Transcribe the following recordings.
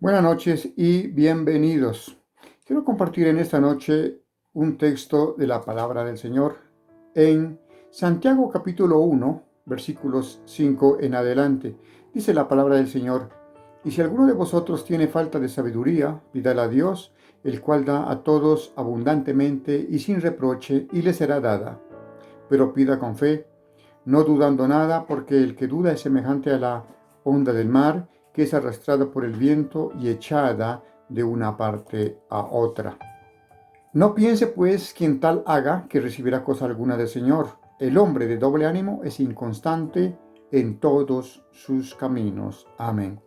Buenas noches y bienvenidos. Quiero compartir en esta noche un texto de la palabra del Señor en Santiago capítulo 1, versículos 5 en adelante. Dice la palabra del Señor: y si alguno de vosotros tiene falta de sabiduría, pídala a Dios, el cual da a todos abundantemente y sin reproche, y le será dada. Pero pida con fe, no dudando nada, porque el que duda es semejante a la onda del mar, que es arrastrada por el viento y echada de una parte a otra. No piense pues quien tal haga que recibirá cosa alguna del Señor. El hombre de doble ánimo es inconstante en todos sus caminos. Amén.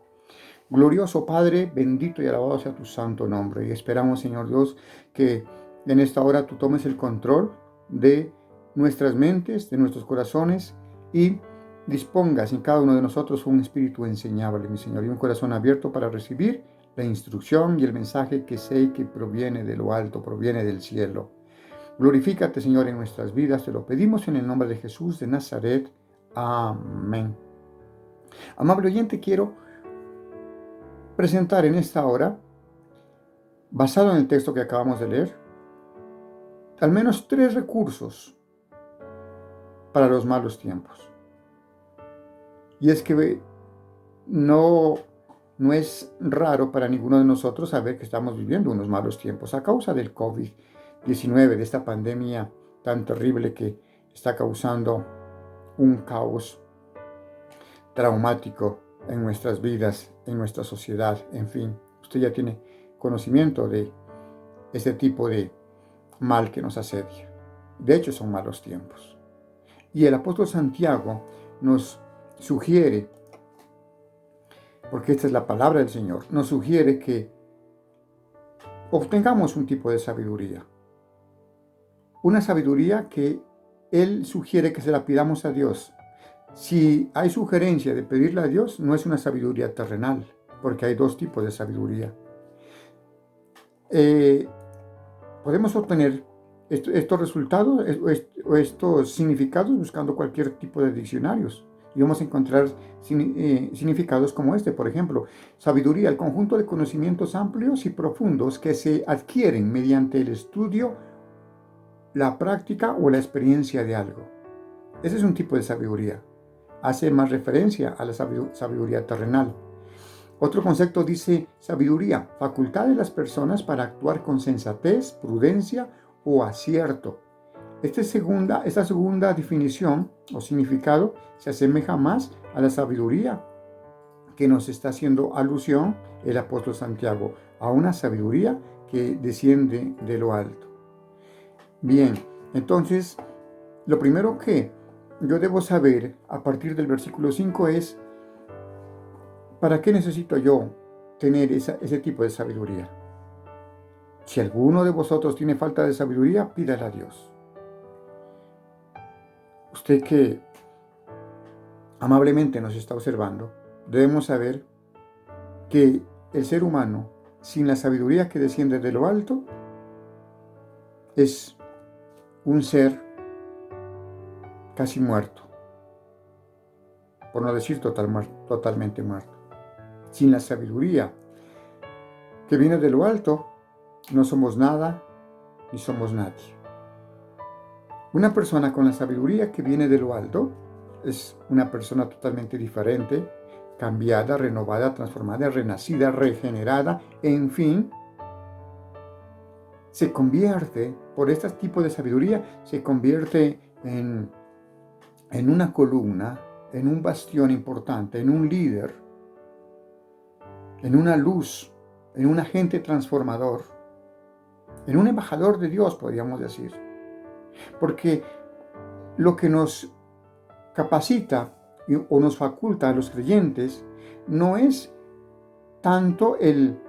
Glorioso Padre, bendito y alabado sea tu santo nombre. Y esperamos, Señor Dios, que en esta hora tú tomes el control de nuestras mentes, de nuestros corazones, y dispongas en cada uno de nosotros un espíritu enseñable, mi Señor, y un corazón abierto para recibir la instrucción y el mensaje que sé que proviene de lo alto, proviene del cielo. Glorifícate, Señor, en nuestras vidas. Te lo pedimos en el nombre de Jesús de Nazaret. Amén. Amable oyente, quiero presentar en esta hora, basado en el texto que acabamos de leer, al menos 3 recursos para los malos tiempos. Y es que no es raro para ninguno de nosotros saber que estamos viviendo unos malos tiempos a causa del COVID-19, de esta pandemia tan terrible que está causando un caos traumático en nuestras vidas, en nuestra sociedad, en fin. Usted ya tiene conocimiento de este tipo de mal que nos asedia. De hecho, son malos tiempos. Y el apóstol Santiago nos sugiere, porque esta es la palabra del Señor, nos sugiere que obtengamos un tipo de sabiduría. Una sabiduría que Él sugiere que se la pidamos a Dios. Si hay sugerencia de pedirle a Dios, no es una sabiduría terrenal, porque hay 2 tipos de sabiduría. Podemos obtener estos resultados o estos significados buscando cualquier tipo de diccionarios. Y vamos a encontrar significados como este, por ejemplo: sabiduría, el conjunto de conocimientos amplios y profundos que se adquieren mediante el estudio, la práctica o la experiencia de algo. Ese es un tipo de sabiduría. Hace más referencia a la sabiduría terrenal. Otro concepto dice sabiduría, facultad de las personas para actuar con sensatez, prudencia o acierto. Esta segunda definición o significado se asemeja más a la sabiduría que nos está haciendo alusión el apóstol Santiago, a una sabiduría que desciende de lo alto. Bien, entonces, lo primero que yo debo saber a partir del versículo 5 es: ¿para qué necesito yo tener ese tipo de sabiduría? Si alguno de vosotros tiene falta de sabiduría, pídala a Dios. Usted que amablemente nos está observando, debemos saber que el ser humano, sin la sabiduría que desciende de lo alto, es un ser casi muerto, por no decir totalmente muerto. Sin la sabiduría que viene de lo alto, no somos nada ni somos nadie. Una persona con la sabiduría que viene de lo alto es una persona totalmente diferente, cambiada, renovada, transformada, renacida, regenerada, en fin. Se convierte, por este tipo de sabiduría, se convierte en una columna, en un bastión importante, en un líder, en una luz, en un agente transformador, en un embajador de Dios, podríamos decir. Porque lo que nos capacita o nos faculta a los creyentes no es tanto el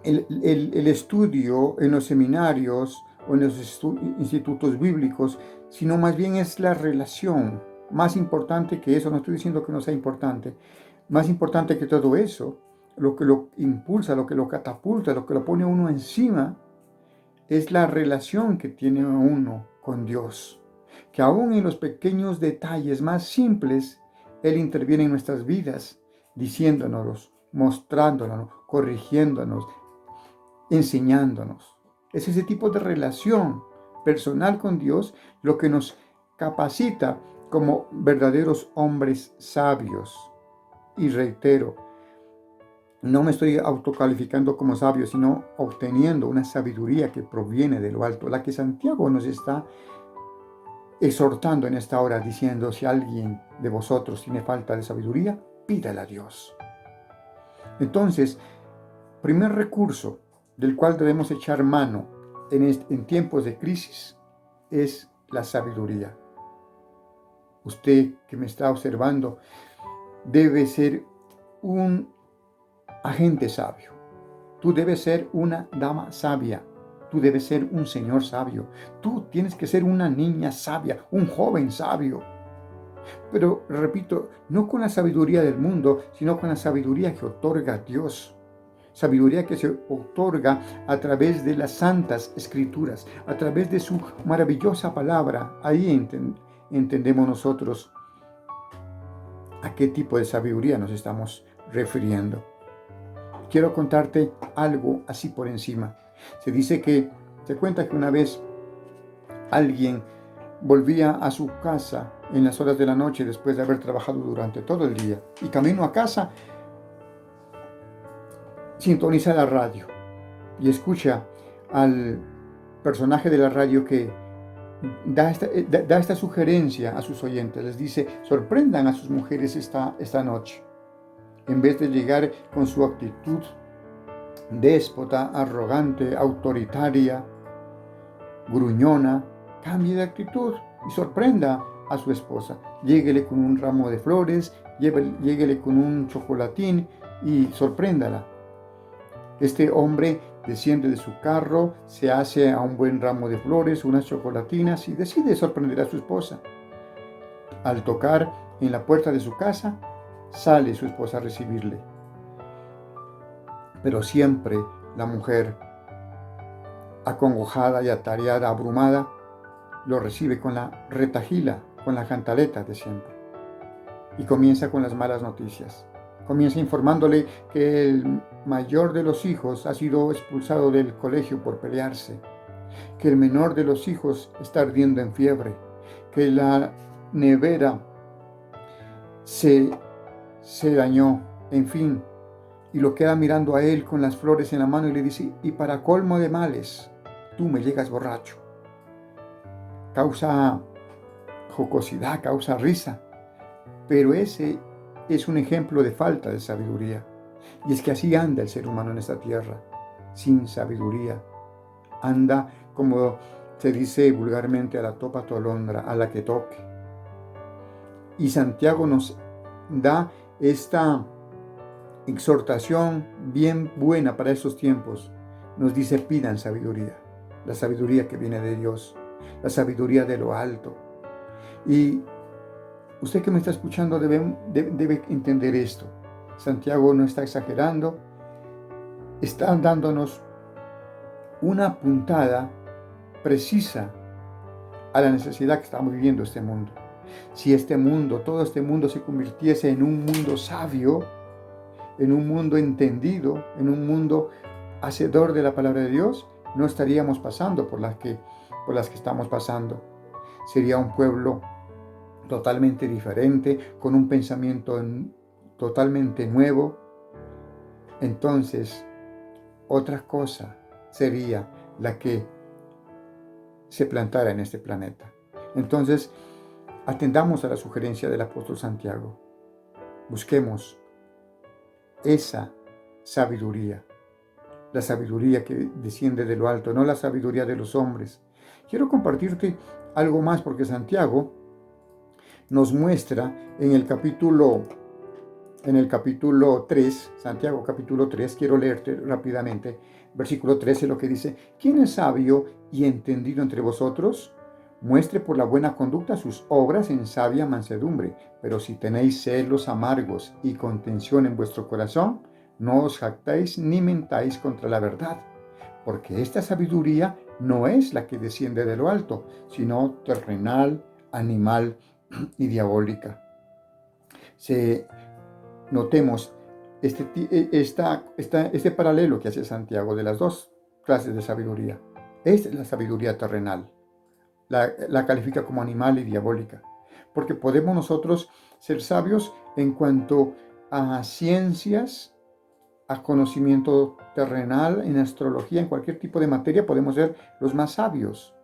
estudio en los seminarios o en los institutos bíblicos, sino más bien es la relación. Más importante que eso, no estoy diciendo que no sea importante, más importante que todo eso, lo que lo impulsa, lo que lo catapulta, lo que lo pone uno encima, es la relación que tiene uno con Dios. Que aún en los pequeños detalles más simples, Él interviene en nuestras vidas, diciéndonos, mostrándonos, corrigiéndonos, enseñándonos. Es ese tipo de relación personal con Dios lo que nos capacita como verdaderos hombres sabios. Y reitero, no me estoy autocalificando como sabio, sino obteniendo una sabiduría que proviene de lo alto, la que Santiago nos está exhortando en esta hora, diciendo: si alguien de vosotros tiene falta de sabiduría, pídala a Dios. Entonces, primer recurso del cual debemos echar mano en tiempos de crisis es la sabiduría. Usted que me está observando debe ser un agente sabio. Tú debes ser una dama sabia. Tú debes ser un señor sabio. Tú tienes que ser una niña sabia, un joven sabio. Pero, repito, no con la sabiduría del mundo, sino con la sabiduría que otorga Dios. Sabiduría que se otorga a través de las santas escrituras, a través de su maravillosa palabra. Ahí entendemos nosotros a qué tipo de sabiduría nos estamos refiriendo. Quiero contarte algo así por encima. Se cuenta que una vez alguien volvía a su casa en las horas de la noche después de haber trabajado durante todo el día, y camino a casa sintoniza la radio y escucha al personaje de la radio que da esta sugerencia a sus oyentes. Les dice: sorprendan a sus mujeres esta noche. En vez de llegar con su actitud déspota, arrogante, autoritaria, gruñona, cambie de actitud y sorprenda a su esposa. Lléguele con un ramo de flores, lléguele con un chocolatín y sorpréndala. Este hombre desciende de su carro, se hace a un buen ramo de flores, unas chocolatinas, y decide sorprender a su esposa. Al tocar en la puerta de su casa, sale su esposa a recibirle. Pero siempre la mujer, acongojada y atareada, abrumada, lo recibe con la retahíla, con la cantaleta de siempre. Y comienza con las malas noticias. Comienza informándole que el mayor de los hijos ha sido expulsado del colegio por pelearse, que el menor de los hijos está ardiendo en fiebre, que la nevera se dañó, en fin, y lo queda mirando a él con las flores en la mano y le dice: y para colmo de males, tú me llegas borracho. Causa jocosidad, causa risa, pero ese es un ejemplo de falta de sabiduría. Y es que así anda el ser humano en esta tierra, sin sabiduría. Anda, como se dice vulgarmente, a la topa tolondra, a la que toque. Y Santiago nos da esta exhortación bien buena para estos tiempos. Nos dice: pidan sabiduría, la sabiduría que viene de Dios, la sabiduría de lo alto. Y usted que me está escuchando debe entender esto. Santiago no está exagerando, está dándonos una puntada precisa a la necesidad que estamos viviendo este mundo. Si todo este mundo se convirtiese en un mundo sabio, en un mundo entendido, en un mundo hacedor de la palabra de Dios, no estaríamos pasando por las que estamos pasando. Sería un pueblo totalmente diferente, con un pensamiento totalmente nuevo. Entonces, otra cosa sería la que se plantara en este planeta. Entonces, atendamos a la sugerencia del apóstol Santiago. Busquemos esa sabiduría, la sabiduría que desciende de lo alto, no la sabiduría de los hombres. Quiero compartirte algo más, porque Santiago nos muestra en el capítulo 3, Santiago capítulo 3, quiero leerte rápidamente, versículo 13, lo que dice: ¿quién es sabio y entendido entre vosotros? Muestre por la buena conducta sus obras en sabia mansedumbre. Pero si tenéis celos amargos y contención en vuestro corazón, no os jactéis ni mentáis contra la verdad, porque esta sabiduría no es la que desciende de lo alto, sino terrenal, animal y diabólica. Notemos este paralelo que hace Santiago de las dos clases de sabiduría. Es la sabiduría terrenal. La califica como animal y diabólica. Porque podemos nosotros ser sabios en cuanto a ciencias, a conocimiento terrenal, en astrología, en cualquier tipo de materia, podemos ser los más sabios.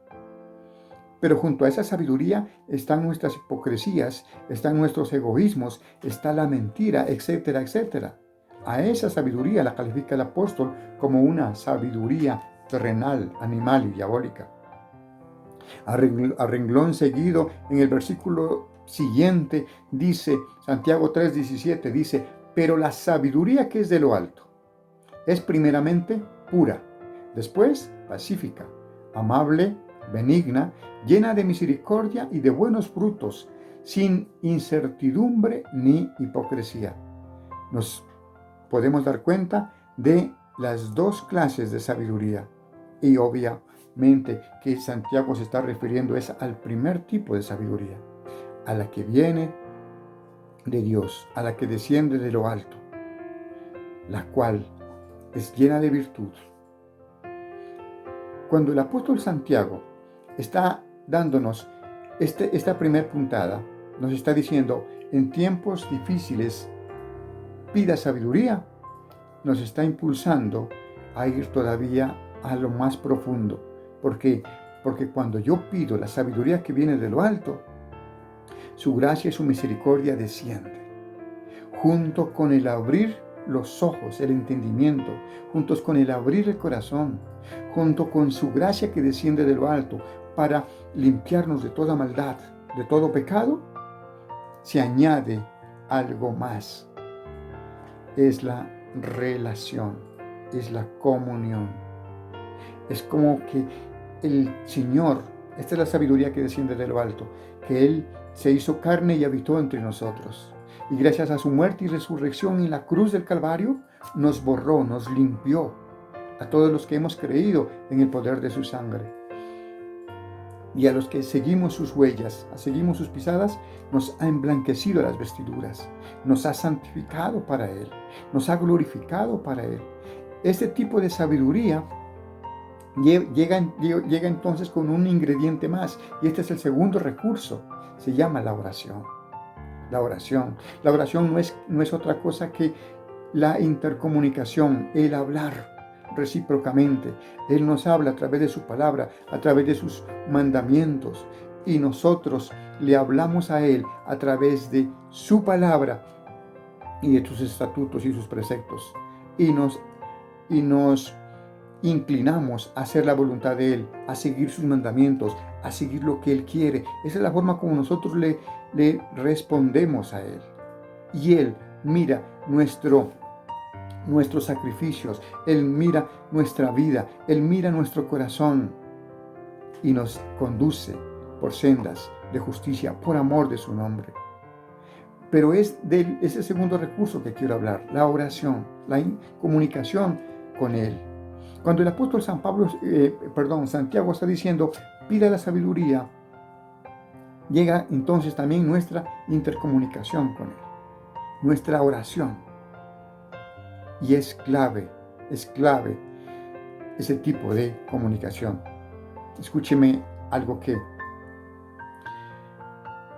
Pero junto a esa sabiduría están nuestras hipocresías, están nuestros egoísmos, está la mentira, etcétera, etcétera. A esa sabiduría la califica el apóstol como una sabiduría terrenal, animal y diabólica. A renglón seguido, en el versículo siguiente, dice, Santiago 3:17, dice, pero la sabiduría que es de lo alto es primeramente pura, después pacífica, amable, benigna, llena de misericordia y de buenos frutos, sin incertidumbre ni hipocresía. Nos podemos dar cuenta de las dos clases de sabiduría y obviamente que Santiago se está refiriendo es al primer tipo de sabiduría, a la que viene de Dios, a la que desciende de lo alto, la cual es llena de virtud. Cuando el apóstol Santiago está dándonos esta primer puntada, nos está diciendo, en tiempos difíciles, pida sabiduría, nos está impulsando a ir todavía a lo más profundo. ¿Por qué? Porque cuando yo pido la sabiduría que viene de lo alto, su gracia y su misericordia descienden, junto con el abrir los ojos, el entendimiento, juntos con el abrir el corazón, junto con su gracia que desciende de lo alto para limpiarnos de toda maldad, de todo pecado, se añade algo más. Es la relación, es la comunión. Es como que el Señor, esta es la sabiduría que desciende de lo alto, que Él se hizo carne y habitó entre nosotros. Y gracias a su muerte y resurrección en la cruz del Calvario, nos borró, nos limpió a todos los que hemos creído en el poder de su sangre. Y a los que seguimos sus huellas, seguimos sus pisadas, nos ha emblanquecido las vestiduras, nos ha santificado para Él, nos ha glorificado para Él. Este tipo de sabiduría llega entonces con un ingrediente más, y este es el segundo recurso, se llama la oración. La oración no es otra cosa que la intercomunicación, el hablar recíprocamente. Él nos habla a través de su palabra, a través de sus mandamientos, y nosotros le hablamos a Él a través de su palabra y de sus estatutos y sus preceptos. Y nos inclinamos a hacer la voluntad de Él, a seguir sus mandamientos, a seguir lo que Él quiere. Esa es la forma como nosotros le respondemos a Él. Y Él mira nuestros sacrificios, Él mira nuestra vida, Él mira nuestro corazón y nos conduce por sendas de justicia, por amor de su nombre. Pero es de ese segundo recurso que quiero hablar, la oración, la comunicación con Él. Cuando el apóstol Santiago está diciendo, pida la sabiduría, llega entonces también nuestra intercomunicación con Él, nuestra oración. Y es clave ese tipo de comunicación. Escúcheme algo que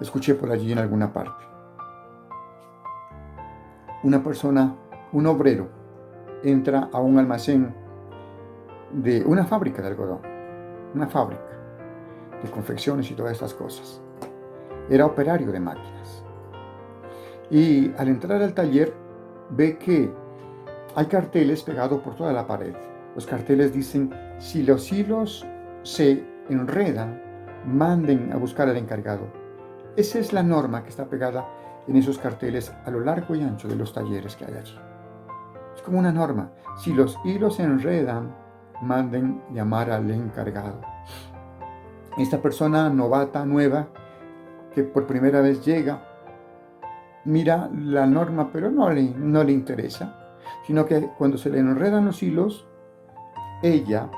escuché por allí en alguna parte. Una persona, un obrero, entra a un almacén de una fábrica de algodón, una fábrica de confecciones y todas estas cosas. Era operario de máquinas. Y al entrar al taller, ve que hay carteles pegados por toda la pared. Los carteles dicen, si los hilos se enredan, manden a buscar al encargado. Esa es la norma que está pegada en esos carteles a lo largo y ancho de los talleres que hay allí. Es como una norma. Si los hilos se enredan, manden llamar al encargado. Esta persona novata, nueva, que por primera vez llega, mira la norma, pero no le interesa, sino que cuando se le enredan los hilos, ella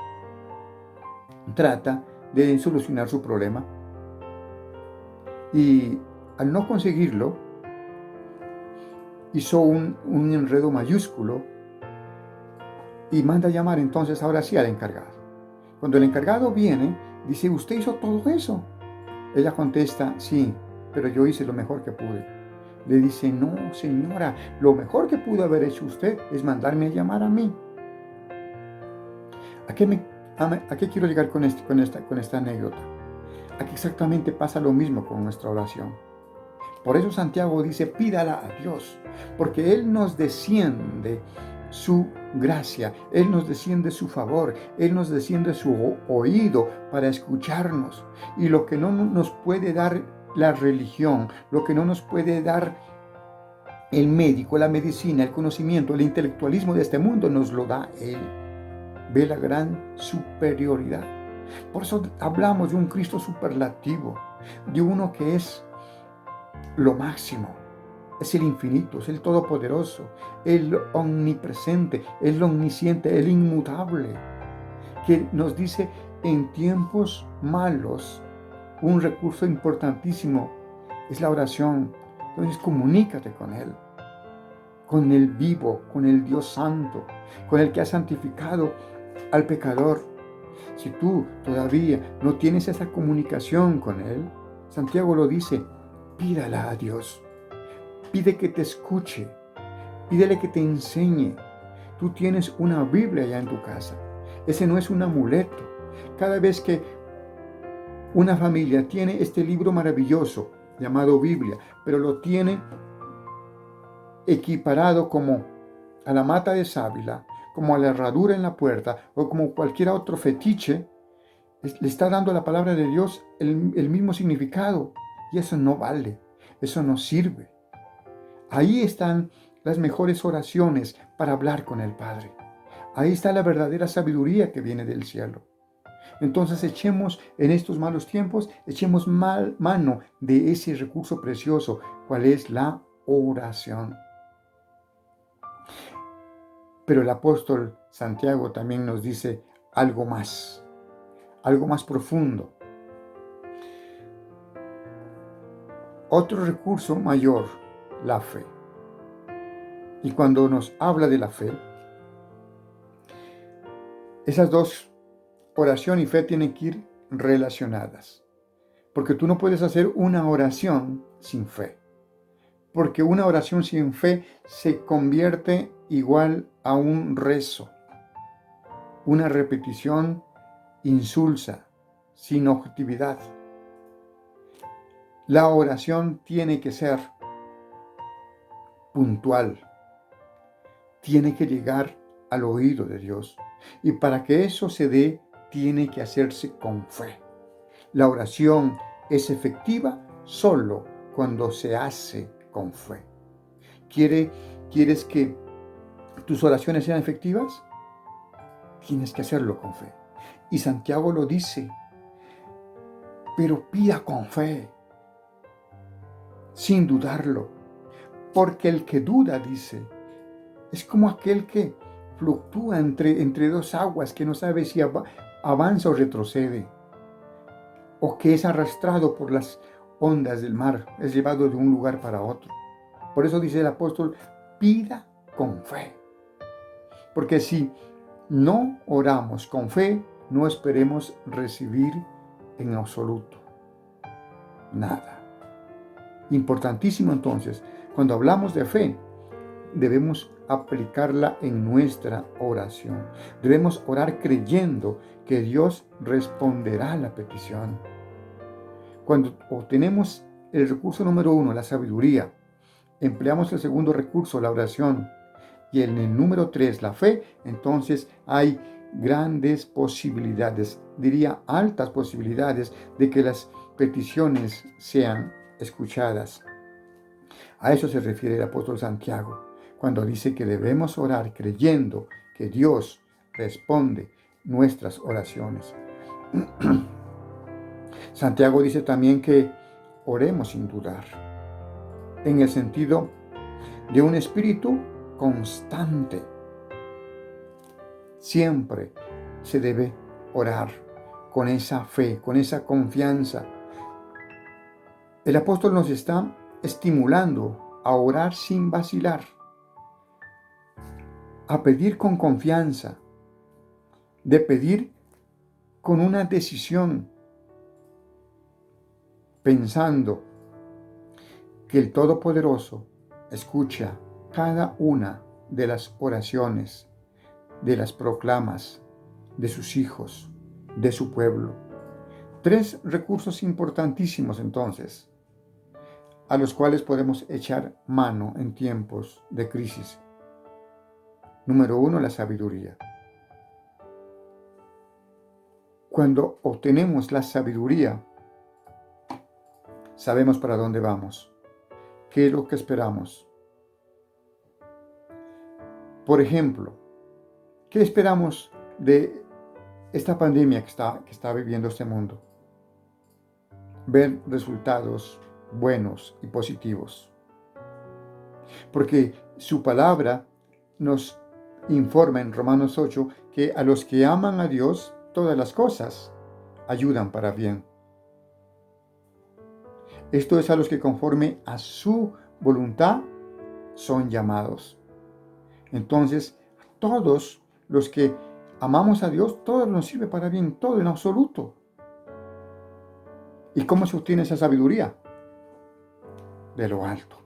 trata de solucionar su problema. Y al no conseguirlo, hizo un enredo mayúsculo y manda a llamar entonces ahora sí al encargado. Cuando el encargado viene, dice, ¿usted hizo todo eso? Ella contesta, sí, pero yo hice lo mejor que pude. Le dice, no, señora, lo mejor que pudo haber hecho usted es mandarme a llamar a mí. ¿A qué quiero llegar con esta anécdota? A que exactamente pasa lo mismo con nuestra oración. Por eso Santiago dice, pídala a Dios, porque Él nos desciende su gracia, Él nos desciende su favor, Él nos desciende su oído para escucharnos. Y lo que no nos puede dar la religión, lo que no nos puede dar el médico, la medicina, el conocimiento, el intelectualismo de este mundo, nos lo da Él. Ve la gran superioridad. Por eso hablamos de un Cristo superlativo, de uno que es lo máximo, es el infinito, es el todopoderoso, el omnipresente, el omnisciente, el inmutable, que nos dice en tiempos malos, un recurso importantísimo es la oración. Entonces comunícate con el vivo, con el Dios santo, con el que ha santificado al pecador. Si tú todavía no tienes esa comunicación con Él, Santiago lo dice, pídala a Dios. Pide que te escuche. Pídele que te enseñe. Tú tienes una Biblia allá en tu casa. Ese no es un amuleto. Cada vez que una familia tiene este libro maravilloso llamado Biblia, pero lo tiene equiparado como a la mata de sábila, como a la herradura en la puerta o como cualquier otro fetiche, le está dando a la palabra de Dios el mismo significado. Y eso no vale, eso no sirve. Ahí están las mejores oraciones para hablar con el Padre. Ahí está la verdadera sabiduría que viene del cielo. Entonces echemos en estos malos tiempos, echemos mano de ese recurso precioso, cual es la oración. Pero el apóstol Santiago también nos dice algo más profundo. Otro recurso mayor, la fe. Y cuando nos habla de la fe, esas dos, oración y fe, tienen que ir relacionadas. Porque tú no puedes hacer una oración sin fe. Porque una oración sin fe se convierte igual a un rezo, una repetición insulsa, sin objetividad. La oración tiene que ser puntual, tiene que llegar al oído de Dios. Y para que eso se dé, tiene que hacerse con fe. La oración es efectiva solo cuando se hace con fe. ¿Quieres que tus oraciones sean efectivas? Tienes que hacerlo con fe. Y Santiago lo dice, pero pida con fe, sin dudarlo. Porque el que duda, dice, es como aquel que fluctúa entre dos aguas, que no sabe si avanza o retrocede, o que es arrastrado por las ondas del mar, es llevado de un lugar para otro. Por eso dice el apóstol, pida con fe. Porque si no oramos con fe, no esperemos recibir en absoluto nada. Importantísimo entonces, cuando hablamos de fe, debemos aplicarla en nuestra oración. Debemos orar creyendo que Dios responderá a la petición. Cuando obtenemos el recurso número 1, la sabiduría, empleamos el segundo recurso, la oración, y en el número 3, la fe, entonces hay grandes posibilidades, diría altas posibilidades, de que las peticiones sean escuchadas. A eso se refiere el apóstol Santiago, cuando dice que debemos orar creyendo que Dios responde nuestras oraciones. Santiago dice también que oremos sin dudar, en el sentido de un espíritu constante. Siempre se debe orar con esa fe, con esa confianza. El apóstol nos está estimulando a orar sin vacilar, a pedir con confianza, de pedir con una decisión, pensando que el Todopoderoso escucha cada una de las oraciones, de las proclamas de sus hijos, de su pueblo. 3 recursos importantísimos entonces, a los cuales podemos echar mano en tiempos de crisis. Número 1, la sabiduría. Cuando obtenemos la sabiduría, sabemos para dónde vamos, qué es lo que esperamos. Por ejemplo, ¿qué esperamos de esta pandemia que está viviendo este mundo? Ver resultados buenos y positivos. Porque su palabra nos informa en Romanos 8 que a los que aman a Dios, todas las cosas ayudan para bien. Esto es a los que conforme a su voluntad son llamados. Entonces, todos los que amamos a Dios, todo nos sirve para bien, todo en absoluto. ¿Y cómo se obtiene esa sabiduría? De lo alto,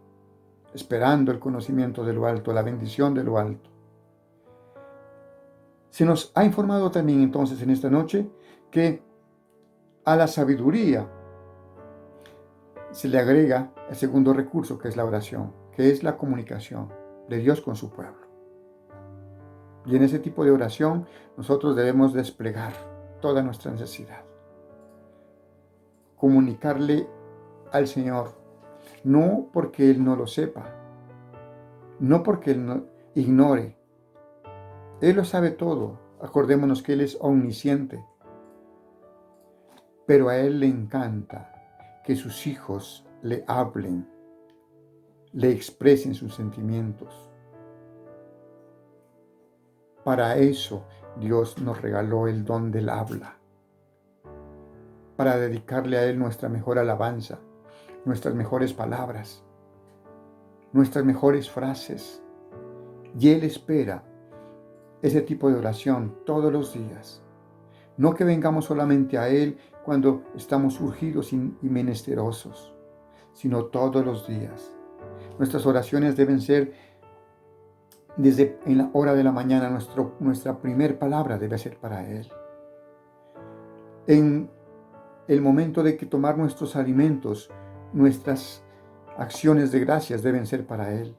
esperando el conocimiento de lo alto, la bendición de lo alto. Se nos ha informado también entonces en esta noche que a la sabiduría se le agrega el segundo recurso, que es la oración, que es la comunicación de Dios con su pueblo. Y en ese tipo de oración nosotros debemos desplegar toda nuestra necesidad. Comunicarle al Señor, no porque Él no lo sepa, no porque Él no ignore. Él lo sabe todo. Acordémonos que Él es omnisciente. Pero a Él le encanta que sus hijos le hablen, le expresen sus sentimientos. Para eso Dios nos regaló el don del habla, para dedicarle a Él nuestra mejor alabanza, nuestras mejores palabras, nuestras mejores frases. Y Él espera ese tipo de oración todos los días. No que vengamos solamente a Él cuando estamos urgidos y menesterosos, sino todos los días. Nuestras oraciones deben ser desde en la hora de la mañana. Nuestra primer palabra debe ser para Él. En el momento de que tomar nuestros alimentos, nuestras acciones de gracias deben ser para Él.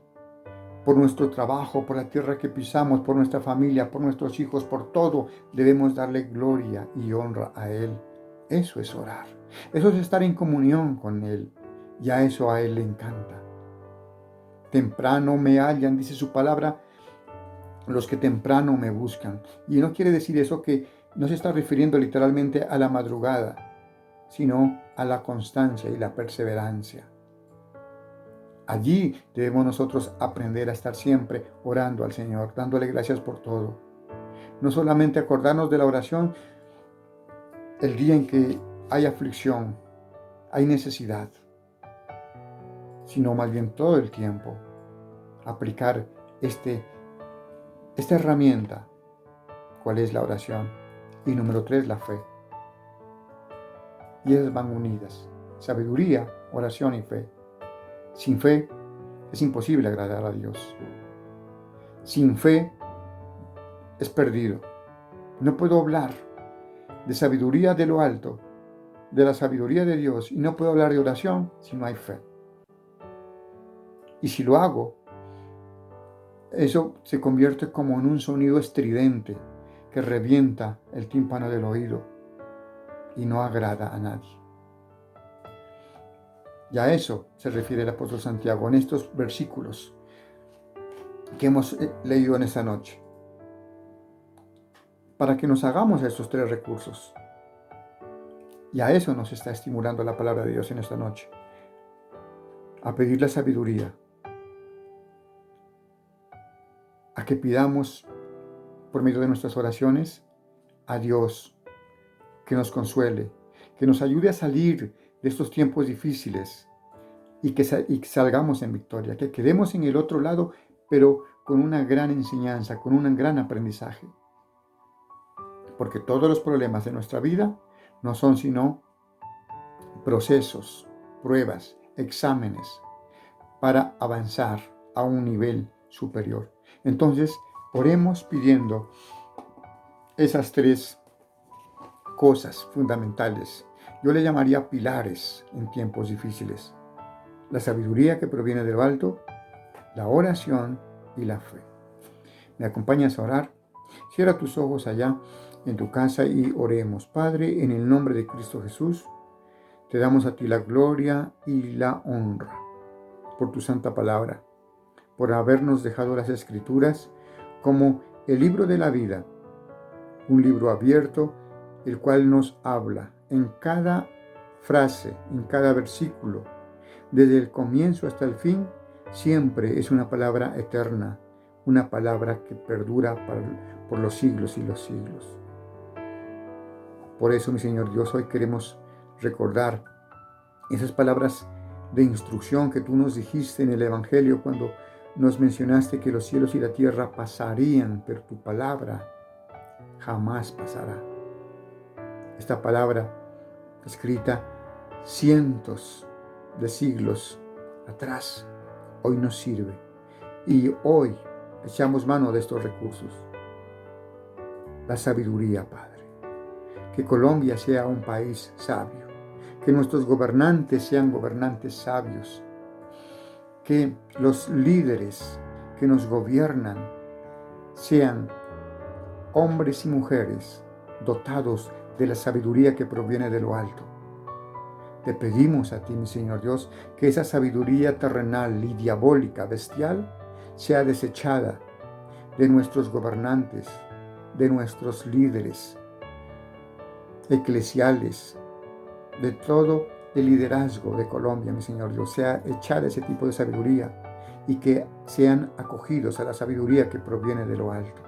Por nuestro trabajo, por la tierra que pisamos, por nuestra familia, por nuestros hijos, por todo, debemos darle gloria y honra a Él. Eso es orar. Eso es estar en comunión con Él. Y a eso a Él le encanta. Temprano me hallan, dice su palabra, los que temprano me buscan. Y no quiere decir eso que no se está refiriendo literalmente a la madrugada, sino a la constancia y la perseverancia. Allí debemos nosotros aprender a estar siempre orando al Señor, dándole gracias por todo. No solamente acordarnos de la oración el día en que hay aflicción, hay necesidad, sino más bien todo el tiempo aplicar esta herramienta. ¿Cuál es la oración? Y número 3, la fe. Y esas van unidas. Sabiduría, oración y fe. Sin fe es imposible agradar a Dios. Sin fe es perdido. No puedo hablar de sabiduría de lo alto, de la sabiduría de Dios, y no puedo hablar de oración si no hay fe. Y si lo hago, eso se convierte como en un sonido estridente que revienta el tímpano del oído y no agrada a nadie. Y a eso se refiere el apóstol Santiago en estos versículos que hemos leído en esta noche. Para que nos hagamos estos 3 recursos. Y a eso nos está estimulando la palabra de Dios en esta noche. A pedir la sabiduría. A que pidamos por medio de nuestras oraciones a Dios que nos consuele, que nos ayude a salir de estos tiempos difíciles, y que salgamos en victoria, que quedemos en el otro lado, pero con una gran enseñanza, con un gran aprendizaje. Porque todos los problemas de nuestra vida no son sino procesos, pruebas, exámenes para avanzar a un nivel superior. Entonces, oremos pidiendo esas tres cosas fundamentales. Yo le llamaría pilares en tiempos difíciles. La sabiduría que proviene de lo alto, la oración y la fe. ¿Me acompañas a orar? Cierra tus ojos allá en tu casa y oremos. Padre, en el nombre de Cristo Jesús, te damos a ti la gloria y la honra por tu santa palabra, por habernos dejado las Escrituras como el libro de la vida, un libro abierto, el cual nos habla en cada frase, en cada versículo, desde el comienzo hasta el fin, siempre es una palabra eterna, una palabra que perdura por los siglos y los siglos. Por eso, mi Señor Dios, hoy queremos recordar esas palabras de instrucción que tú nos dijiste en el Evangelio cuando nos mencionaste que los cielos y la tierra pasarían, pero tu palabra jamás pasará. Esta palabra escrita cientos de siglos atrás, hoy nos sirve. Y hoy echamos mano de estos recursos. La sabiduría, Padre. Que Colombia sea un país sabio. Que nuestros gobernantes sean gobernantes sabios. Que los líderes que nos gobiernan sean hombres y mujeres dotados de la sabiduría que proviene de lo alto. Te pedimos a ti, mi Señor Dios, que esa sabiduría terrenal y diabólica, bestial, sea desechada de nuestros gobernantes, de nuestros líderes eclesiales, de todo el liderazgo de Colombia, mi Señor Dios, sea echada ese tipo de sabiduría y que sean acogidos a la sabiduría que proviene de lo alto.